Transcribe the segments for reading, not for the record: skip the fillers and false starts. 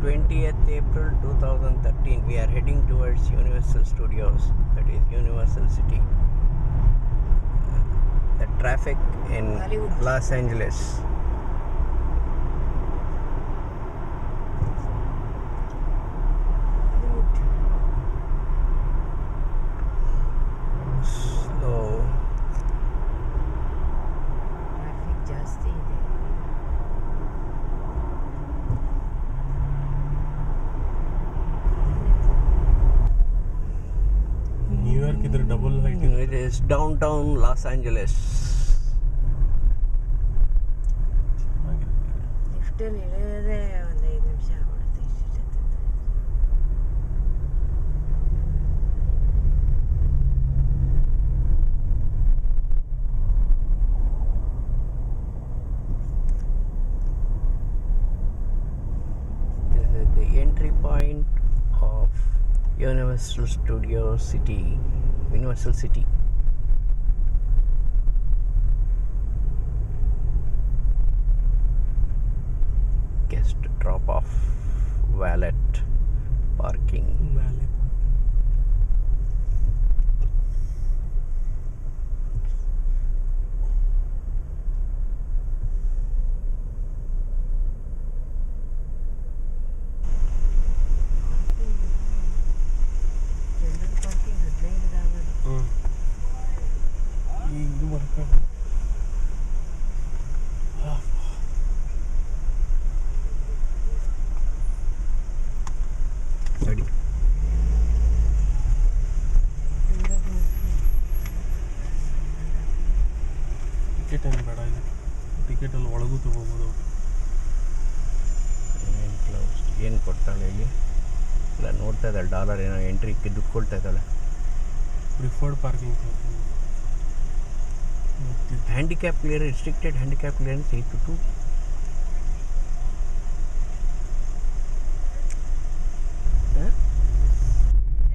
20th April 2013. We are heading towards Universal Studios, that is Universal City. The traffic in Hollywood. Los Angeles. Slow. Traffic ಜಾಸ್ತಿ ಇದೆ. New York ಇದ್ರೆ double height. It is downtown Los Angeles. ಲಿಫ್ಟಲ್ಲಿ ಇಳಿಯೋದೇ ಒಂದು 5 ನಿಮಿಷ ಆಗ್ಬಿಡುತ್ತೆ. This is the entry point of Universal Studios City. Universal City. Guest drop off, valet parking. Valet. General parking 15 ಆಗೋದು. ಈಗ ಬರ್ಕ Ready? Ticket ಏನು ಬೇಡ ಇದಕ್ಕೆ. ಟಿಕೆಟಲ್ಲಿ ಒಳಗೂ ತೊಗೋಬೋದು. ಏನು ಕೊಡ್ತಾಳೆ ಇಲ್ಲಿ? ಇಲ್ಲ ನೋಡ್ತಾ ಇದ್ದಾಳೆ, ಡಾಲರ್ ಏನೋ ಎಂಟ್ರಿಗೆ ದುಡ್ಡು ಕೊಡ್ತಾ ಇದ್ದಾಳೆ. Preferred parking. Handicap clearance, restricted handicap clearance 8 to 2.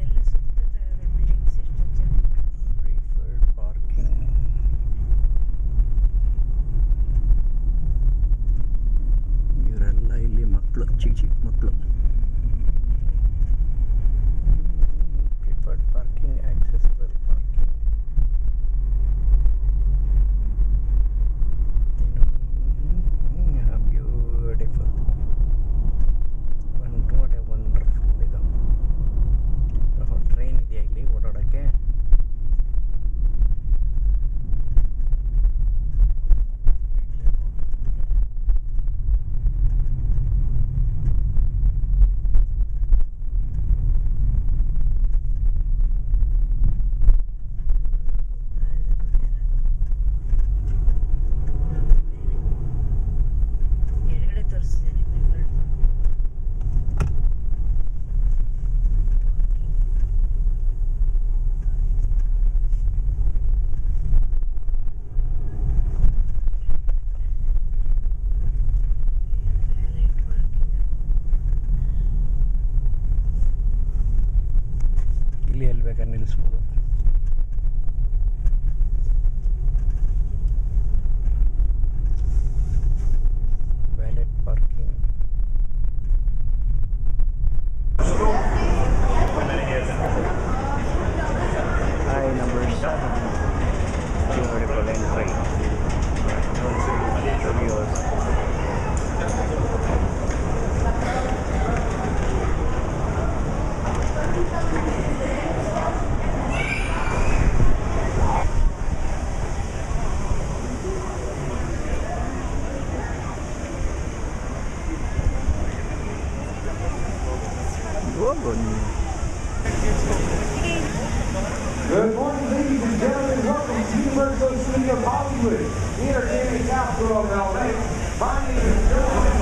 ಎಲ್ಲ ಸುತ್ತ ಬಿಲ್ಡಿಂಗ್ಸ್ ಎಷ್ಟು ಚೆನ್ನಾಗಿ. Preferred parking. ಇವರೆಲ್ಲ ಇಲ್ಲಿ ಮಕ್ಕಳು, ಚಿಕ್ಕ ಮಕ್ಕಳು. Preferred parking, accessible parking. Beautiful. What a wonderful ಇದು. ಟ್ರೈನ್ ಇದೆಯಾ ಇಲ್ಲಿ ಓಡಾಡೋಕ್ಕೆ? ಎಡಗಡೆ ತೋರಿಸಿದ್ದೇನೆ ಪ್ರಿಫರ್ಡ್ ವ್ಯಾಲೆಟ್ ಪಾರ್ಕಿಂಗ್. ಇಲ್ಲಿ ಎಲ್ಲಿ ಬೇಕಾದ್ರೆ ನಿಲ್ಲಿಸ್ಬೋದು. Valet parking. Hi, number 7. Beautiful entry. Studios. Good morning, ladies and gentlemen. Welcome to Universal City of Hollywood, the entertainment capital of LA. My name is Jurassic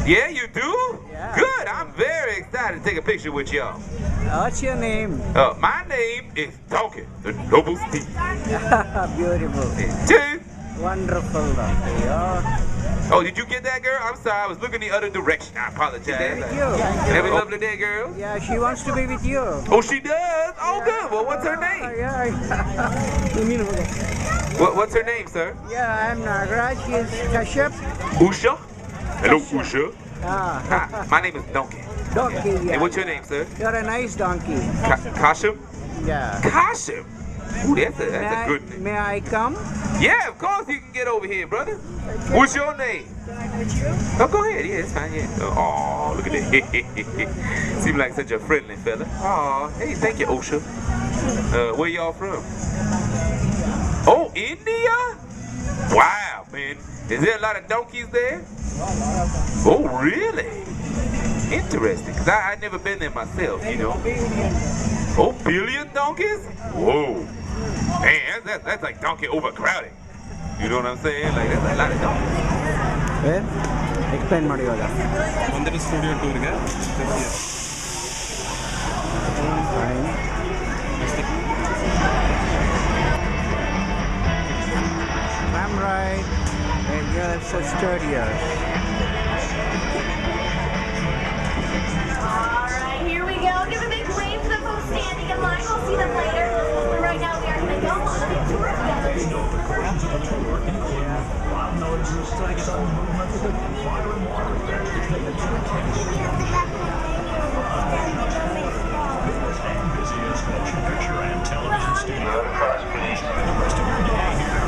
Yeah, you do? Yeah. Good. I'm very excited to take a picture with y'all. What's your name? My name is Donkey, the noble steed. Beautiful. Two. Wonderful donkey. Oh, did you get that, girl? I'm sorry. I was looking the other direction. I apologize. With you. Every lovely day, girl. Yeah, she wants to be with you. Oh, she does? Oh, good. Well, what's her name? Yeah. What's her name, sir? Yeah, I'm Nagaraj. She is Kashyap. Usha. Hello, Usha. Ah, Hi, my name is Donkey. donkey. Yeah. And what's your name, sir? You're a nice donkey. Kashim? Yeah. Kashim? Ooh, that's a good name. May I come? Yeah, of course you can get over here, brother. What's your name? Oh, go ahead. Yeah, it's fine. Yeah. Oh, look at that. Seem like such a friendly fella. Oh, hey, thank you, Osha. Where y'all from? Oh, India? Wow, man. Is there a lot of donkeys there? Oh, really? Interesting, because I've never been there myself, you know. Oh, billion donkeys? Whoa. Man, that's like donkey overcrowding. You know what I'm saying? Like, that's a lot of donkeys. Where? Explain ಮಾಡಿವಾಗ ಒಂದರ studio ಟೂರ್ಗೆ Fine. I'm right. And Universal Studios. Alright, here we go. Give a big wave to the folks standing in line. We'll see them later. But right now we are going to go on a tour together. Busiest motion picture and television studio. The rest of your day here.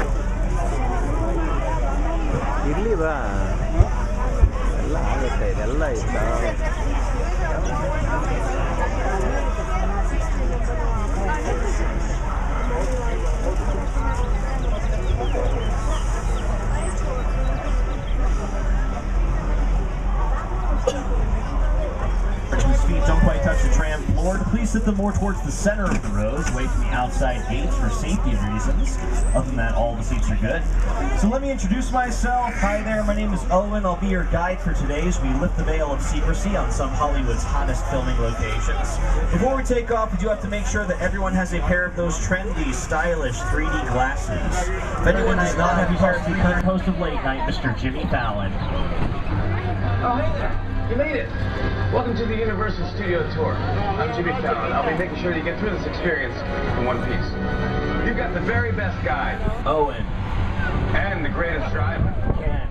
ಇಲ್ಲಿ ಬಾ ಎಲ್ಲ ಆಗುತ್ತೆ ಇದೆಲ್ಲ ಇತ್ತು Whose feet don't quite touch the tram floor. Please sit them more towards the center of the rows, away from the outside gates for safety reasons. Other than that, all the seats are good. So let me introduce myself. Hi there, my name is Owen. I'll be your guide for today as we lift the veil of secrecy on some Hollywood's hottest filming locations. Before we take off, we do have to make sure that everyone has a pair of those trendy, stylish 3D glasses. If anyone does not have a pair of the current host of Late Night, Mr. Jimmy Fallon. Oh, hey there. You made it. Welcome to the Universal Studio Tour. I'm Jimmy Fallon. I'll be making sure you get through this experience in one piece. You've got the very best guide. Owen. And the greatest driver. Ken.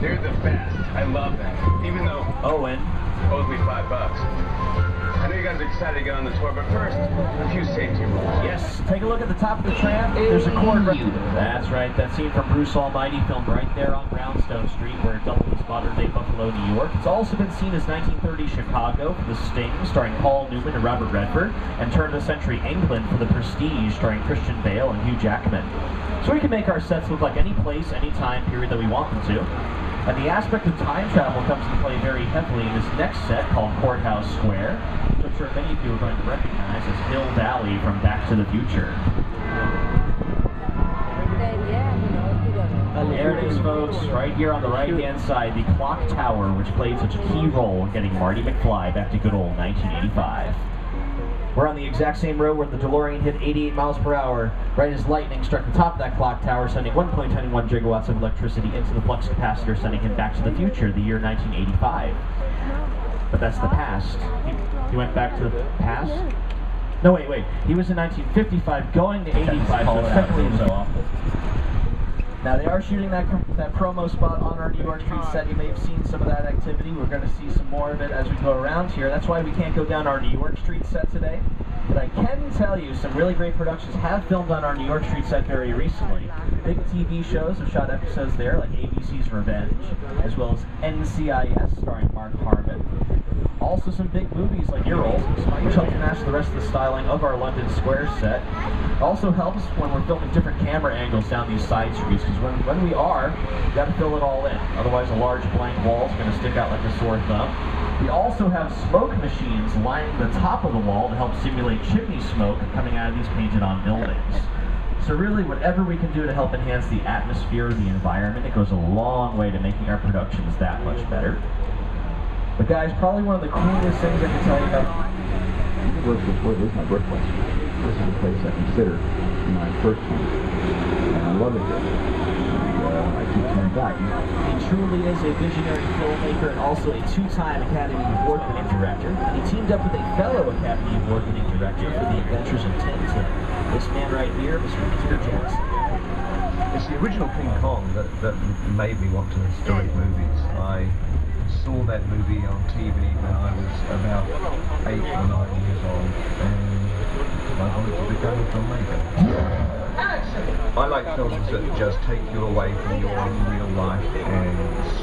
They're the best. I love that. Even though Owen. owes me $5. I know you guys are excited to get on the tour, but first, a few safety rules. Yes, take a look at the top of the tram. There's a cord right there. That's right, that scene from Bruce Almighty filmed right there on Brownstone Street where it doubled as modern-day Buffalo, New York. It's also been seen as 1930 Chicago for The Sting, starring Paul Newman and Robert Redford, and turn-of-the-century England for The Prestige, starring Christian Bale and Hugh Jackman. So we can make our sets look like any place, any time period that we want them to. And the aspect of time travel comes into play very heavily in this next set called Courthouse Square, which I'm sure many of you are going to recognize as Hill Valley from Back to the Future. There it is, folks, right here on the right-hand side, the clock tower, which played such a key role in getting Marty McFly back to good old 1985. We're on the exact same road where the DeLorean hit 88 miles per hour, right as lightning struck the top of that clock tower, sending 1.21 gigawatts of electricity into the flux capacitor, sending him back to the future, the year 1985. But that's the past. He went back to the past? No, wait. He was in 1955, going to 85, so it's technically so awful. Now, they are shooting that promo spot on our New York Street set. You may have seen some of that activity. We're going to see some more of it as we go around here. That's why we can't go down our New York Street set today. But I can tell you some really great productions have filmed on our New York Street set very recently. Big TV shows have shot episodes there, like ABC's Revenge, as well as NCIS, starring Mark Harmon. Also some big movies like Your Old, which helps match the rest of the styling of our London Square set. It also helps when we're filming different camera angles down these side streets, because when we are, you got to fill it all in. Otherwise a large blank wall is going to stick out like a sore thumb. We also have smoke machines lining the top of the wall to help simulate chimney smoke coming out of these painted on buildings. So really, whatever we can do to help enhance the atmosphere of the environment, it goes a long way to making our productions that much better. But guys, probably one of the coolest things I can tell you about... This is my birthplace. This is the place I consider my first home. And I love it here. And I keep coming back. He truly is a visionary filmmaker and also a two-time Academy Award-winning director. And he teamed up with a fellow Academy Award-winning director for The Adventures of Tintin. This man right here, Mr. Peter Jackson. It's the original King Kong that made me want to direct movies. I saw that movie on TV when I was about 8 or 9 years old, and I wanted to become a filmmaker. I like films that just take you away from your own real life and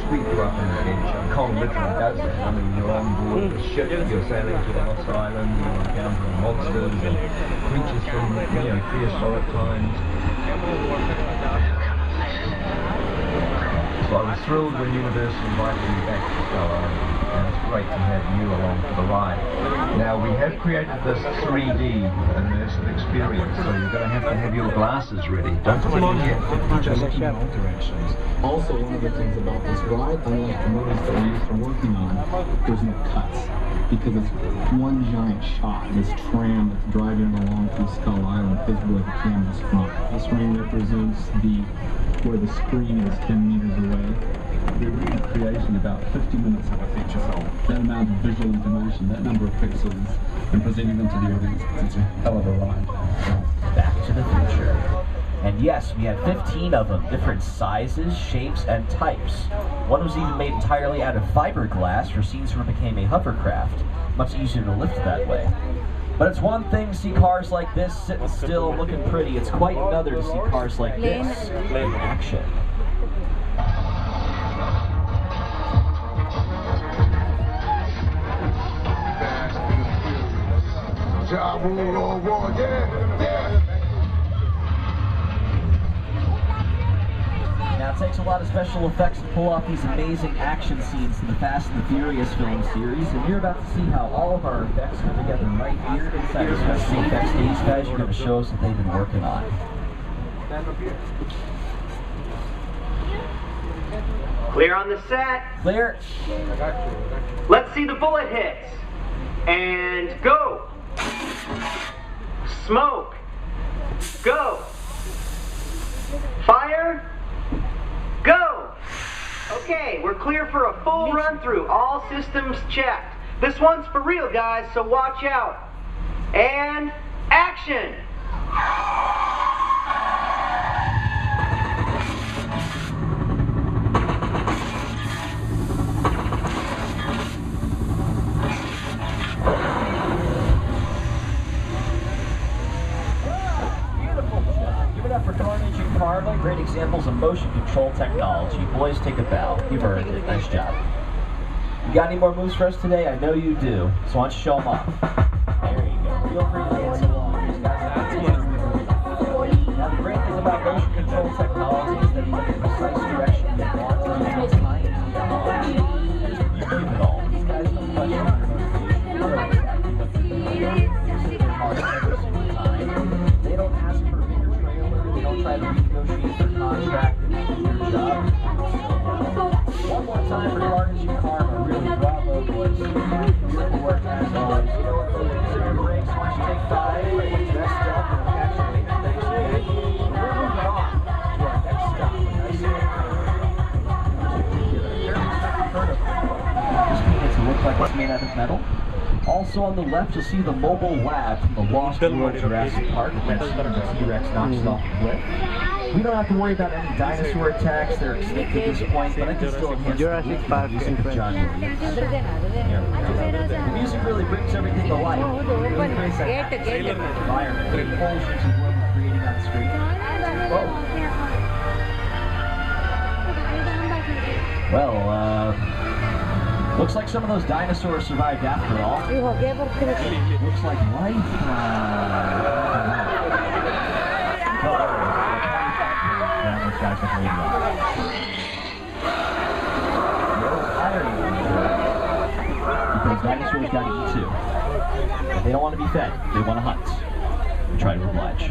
sweep you up on the edge. And Kong literally does that. I mean, you're on board the ship, you're sailing to a lost island, you're encountering monsters and creatures from, prehistoric times. So I was thrilled when Universal invited me back to Star Island, and it's great to have you along for the ride. Now, we have created this 3D immersive experience, so you're going to have your glasses ready. Don't forget, just in all directions. Also, one of the things about this ride, unlike the movies that we're used to working on, there's no cuts. Because it's one giant shot. This tram that's driving along through Skull Island is where the camera's from. This ring represents where the screen is 10 meters away. We're creating about 50 minutes of a feature film. That amount of visual information, that number of pixels, and presenting them to the audience, it's a hell of a ride. Back to the Future. And yes, we had 15 of them, different sizes, shapes, and types. One was even made entirely out of fiberglass for scenes where it became a hovercraft. Much easier to lift that way. But it's one thing to see cars like this sitting still looking pretty. It's quite another to see cars like this in action. Now it takes a lot of special effects to pull off these amazing action scenes in the Fast and the Furious film series, and you're about to see how all of our effects come together right here inside the special effects. These guys are going to show us what they've been working on. Clear on the set. Clear. Let's see the bullet hits. And go. Smoke. Go. Fire. Go! Okay, we're clear for a full run through. All systems checked. This one's for real, guys, so watch out. And action! Great examples of motion control technology. Boys, take a bow. You've earned it. Nice job. You got any more moves for us today? I know you do. So why don't you show them off? There you go. Feel free to dance along. These guys are good. Now, the great thing about motion control technology is that you get the precise direction you want to make it time. You give it all. These guys don't question your motivation. They know exactly what they're doing. They sit hard every single time. They don't ask for a bigger trailer. They don't try to renegotiate their contract and do their job. One more time for Carnage and Karma. Really bravo, boys. Beautiful work as always. You know what, consider your breaks. Why don't you take 5, rest up, and catch you later. Thanks again. We're moving on to our next stop. Just painted to look like it's made out of metal. Also on the left, you'll see the mobile lab from the Lost World Jurassic Park. When the T-Rex knocks it off the cliff. We don't have to worry about any dinosaur attacks. They're extinct at this point, but I can still enhance Jurassic Park the music of John Williams. The music really brings everything to life. It really creates that environment. It pulls into what we're creating on screen. Well, looks like some of those dinosaurs survived after all. Looks like life. Guys with radio. Because dinosaurs gotta eat too. They don't want to be fed, they want to hunt. And try to oblige.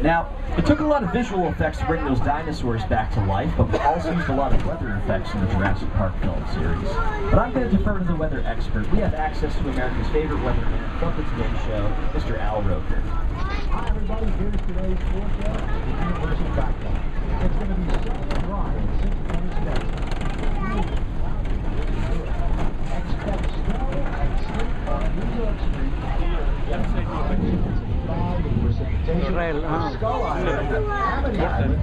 Now, it took a lot of visual effects to bring those dinosaurs back to life, but we also used a lot of weather effects in the Jurassic Park film series. But I'm going to defer to the weather expert. We have access to America's favorite weatherman from the Today Show, Mr. Al Roker. Hi everybody, here's today's forecast at the University of Backlog. It's going to be sunny and dry in 6 minutes next. Expect snow and sleet on New York Street. Precipitation for Skull Island, Amity Island.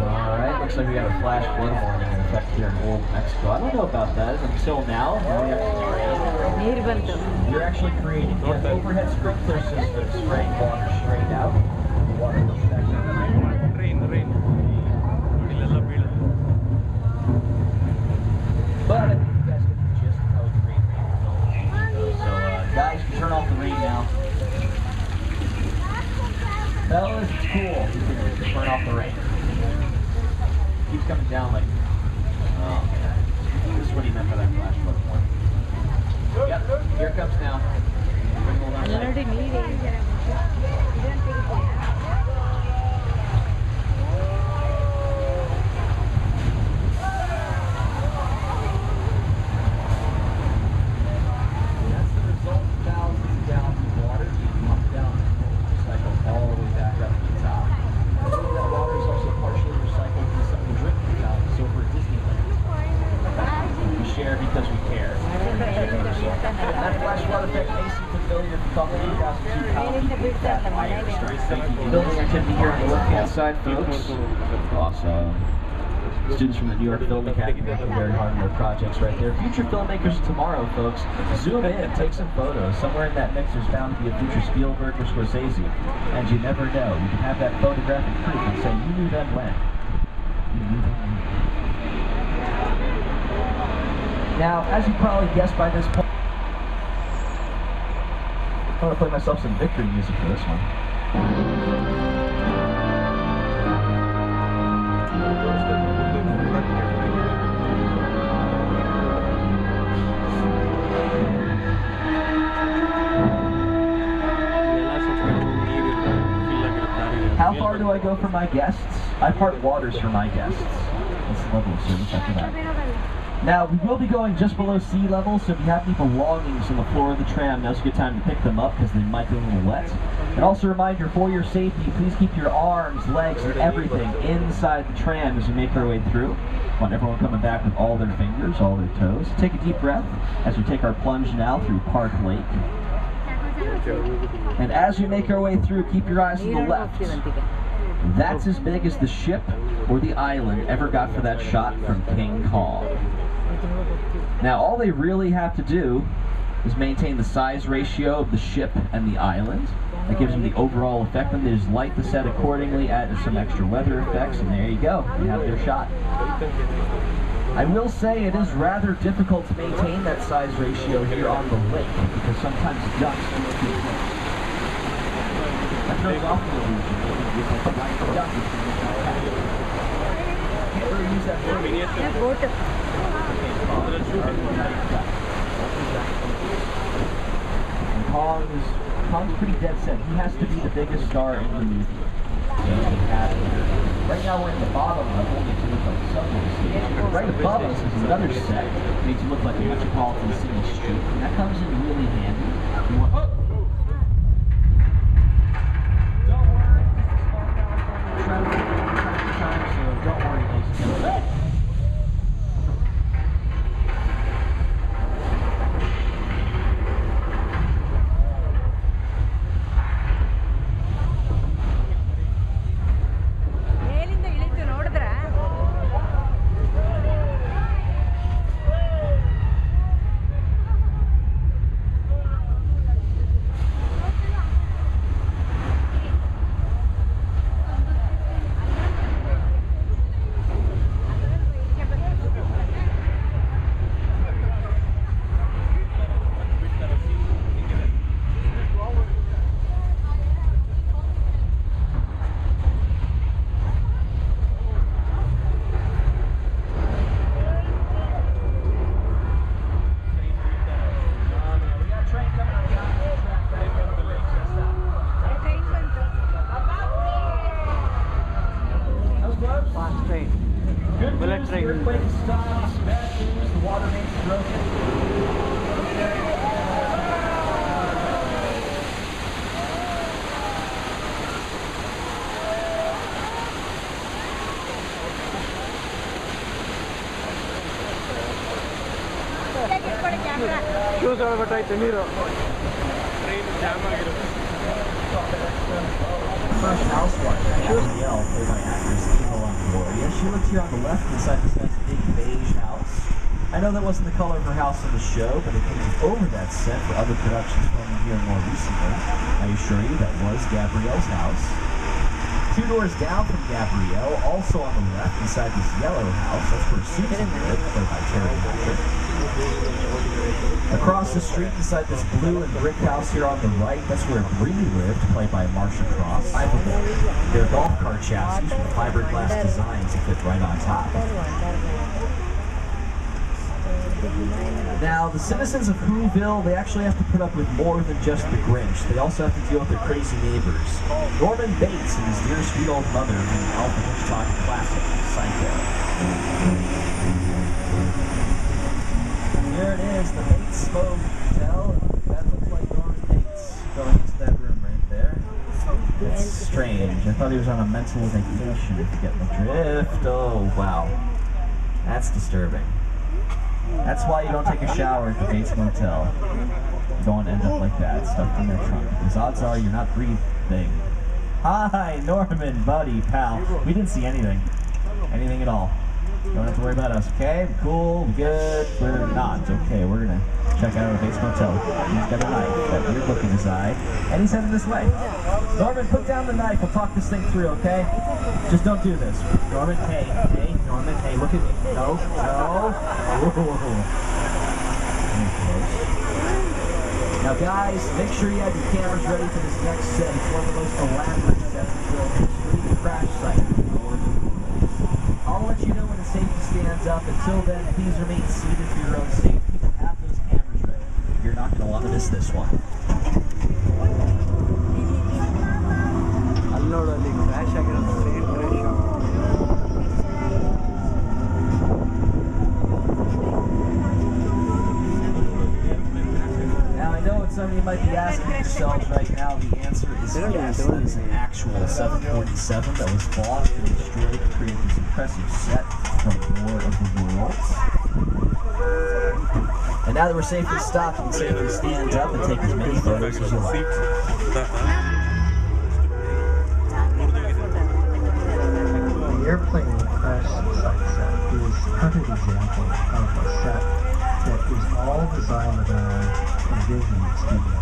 Alright, looks like we got a flash flood warning in effect here in Old Mexico. I don't know about that. Until now, you're actually creating overhead sprinkler systems, spraying water straight out. Water goes back in. Rain. But I think you guys get the gist of how we create rain film. So, guys, you can turn off the rain now. Fellas, it's cool. You can turn off the rain. It keeps coming down like... Oh, man. This is what he meant by that flash flood warning. Yep, here it comes now. Because we care. That flash flood effect may seem familiar if you call the 2002 building activity here on the left-hand side, folks. Awesome. Students from the New York Film Academy working very hard on their projects right there. Future filmmakers tomorrow, folks. Zoom in, take some photos. Somewhere in that mix there's bound to be a future Spielberg or Scorsese. And you never know. You can have that photographic proof and say, you knew them when. You knew them when. Now, as you probably guessed by this point, I'm going to play myself some victory music for this one. How far do I go for my guests? I part waters for my guests. That's the level of service after that. Now, we will be going just below sea level, so if you have any belongings on the floor of the tram, now's a good time to pick them up because they might be a little wet. And also a reminder, for your safety, please keep your arms, legs, and everything inside the tram as we make our way through. I want everyone coming back with all their fingers, all their toes. Take a deep breath as we take our plunge now through Park Lake. And as we make our way through, keep your eyes to the left. That's as big as the ship or the island ever got for that shot from King Kong. Now, all they really have to do is maintain the size ratio of the ship and the island. That gives them the overall effect, and they just light the set accordingly, add some extra weather effects, and there you go. You have their shot. I will say it is rather difficult to maintain that size ratio here on the lake, because sometimes ducks do too close. That throws off the illusion. Can't really use that for and Kong's pretty dead set. He has to be the biggest star in the movie. Right now we're in the bottom level, it makes it look like a subway station. Right above us is another set, it makes it look like a metropolitan city street. And that comes in really handy. Don't worry, so don't worry, ladies and gentlemen. battery. Earthquake stops, bad news, the water main's broken. Shoes ಹೊರಬಿಟ್ಟಾಯ್ತು ನೀರು train jam ಆಗಿರುತ್ತೆ. Fresh housewife, Gabrielle, played by actress Eva Longoria. She lives here on the left beside this nice big beige house. I know that wasn't the color of her house in the show, but it came over that set for other productions filming here more recently. I assure you that was Gabrielle's house. 2 doors down from Gabrielle, also on the left beside this yellow house, that's where Susan lived, played by Terry Hatcher. Across the street beside this blue and brick house here on the right, that's where Bree lived, played by Marsha Cross. Their golf cart chassis with fiberglass designs that fit right on top. Now, the citizens of Whoville, they actually have to put up with more than just the Grinch. They also have to deal with their crazy neighbors. Norman Bates and his dear sweet old mother in the Alfred Hitchcock classic, Psycho. Here it is, the Bates motel. That looks like Norman Bates going into that room right there. It's strange. I thought he was on a mental vacation, if you get the drift. Oh, wow. That's disturbing. That's why you don't take a shower at the Bates Motel. You don't want to end up like that, stuffed in their trunk. Because odds are you're not breathing. Hi, Norman, buddy, pal. We didn't see anything. Anything at all. Don't have to worry about us, okay? We're cool, we're good. We're not, okay? We're gonna check out our Bates Motel. He's got a knife, that weird look in his eye, and he's headed this way. Norman, put down the knife. We'll talk this thing through, okay? Just don't do this. Norman, hey, Norman, hey, look at me. No. Now, guys, make sure you have your cameras ready for this next set. It's one of the most elaborate sets in film history, the crash site. I'll let you know when the safety stands up. Until then, please remain seated for your own safety. Have those cameras ready. You're not going to want to miss this one. Allora, crash ಆಗಿರೋದು train crash. Now, I know what some of you might be asking yourselves right now. The answer is yes. That is an actual 747 that was bought and destroyed to create this impressive set from War of the Worlds. And now that we're safely stopped, you can safely stand up and take as many photos as you like. The airplane crash site set is a perfect example of a set that is all designed around a vision studio.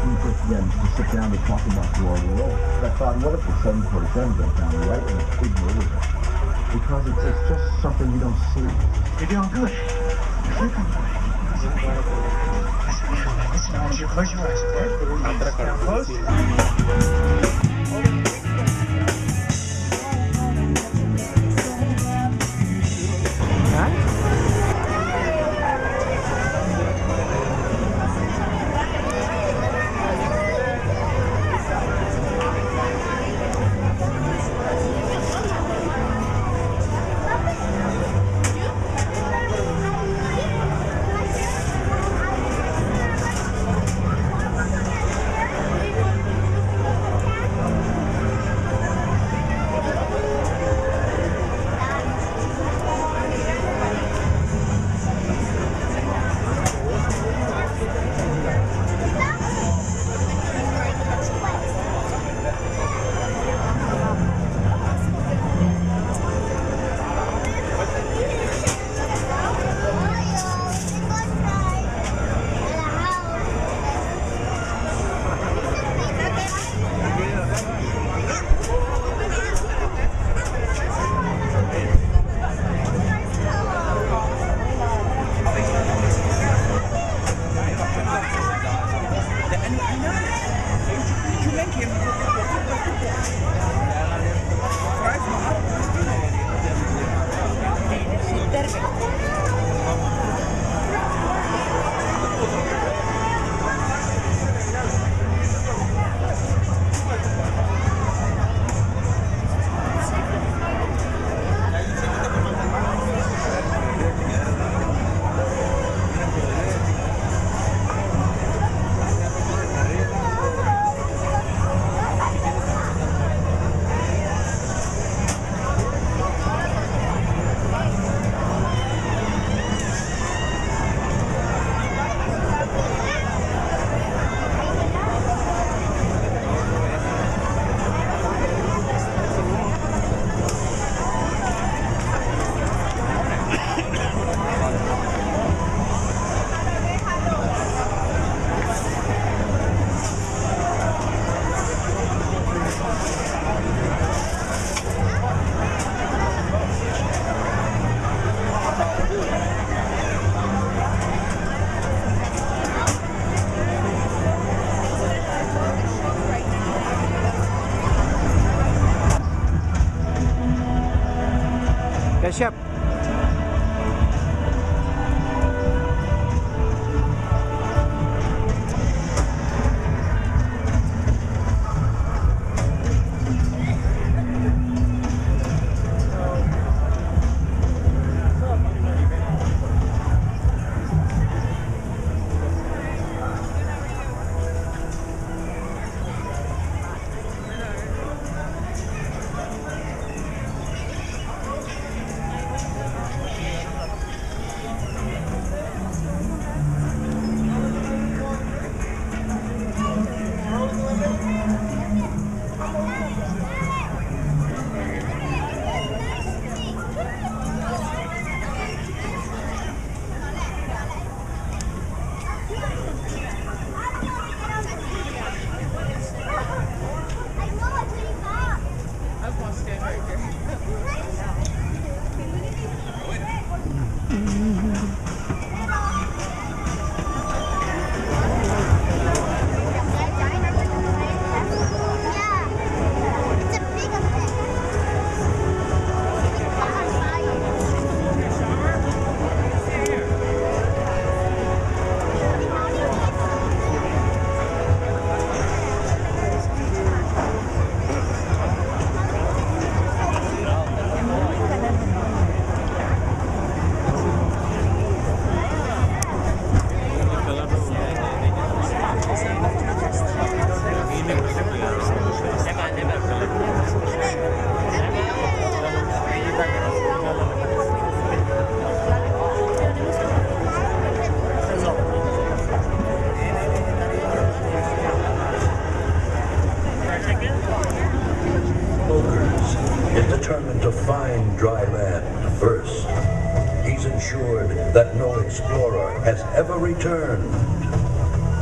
Again, to sit down to talk about WaterWorld, I thought, what if the 747 goes down right in the big river? Because it's just something you don't see. You're doing good. You're doing good. Listen, as you close your eyes, okay? Now close. Kashyap. Determined to find dry land first, he's ensured that no explorer has ever returned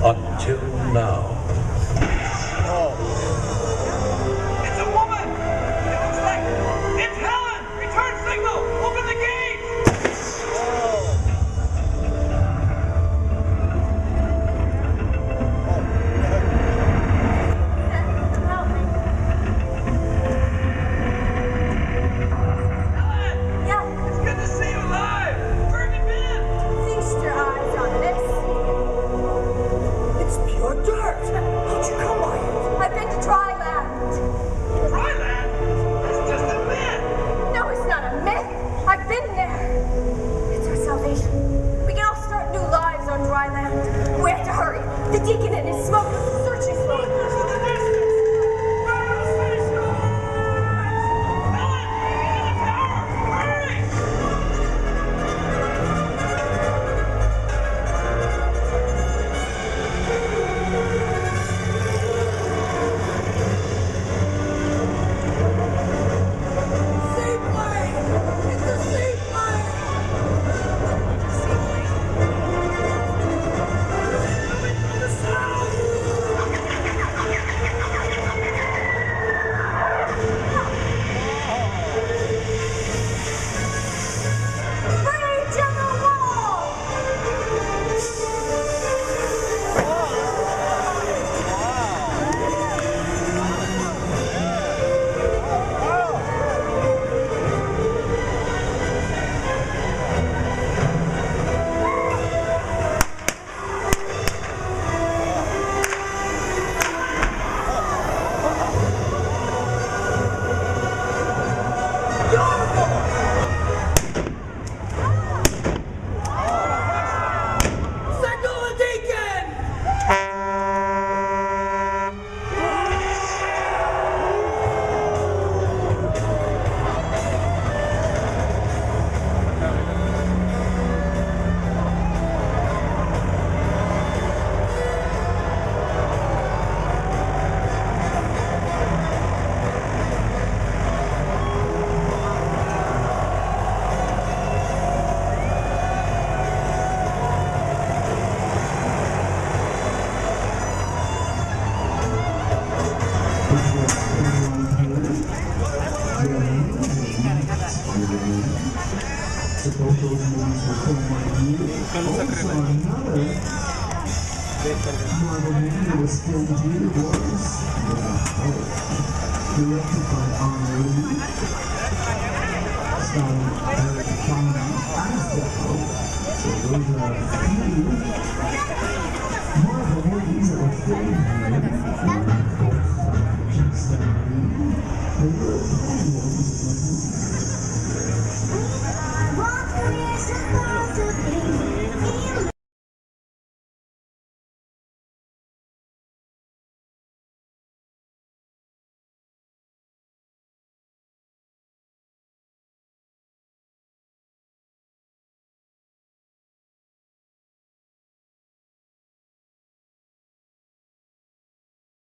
until now. It's a woman! It looks like it's Helen! Return signal! Open the gate! Starring More of the movies that were saved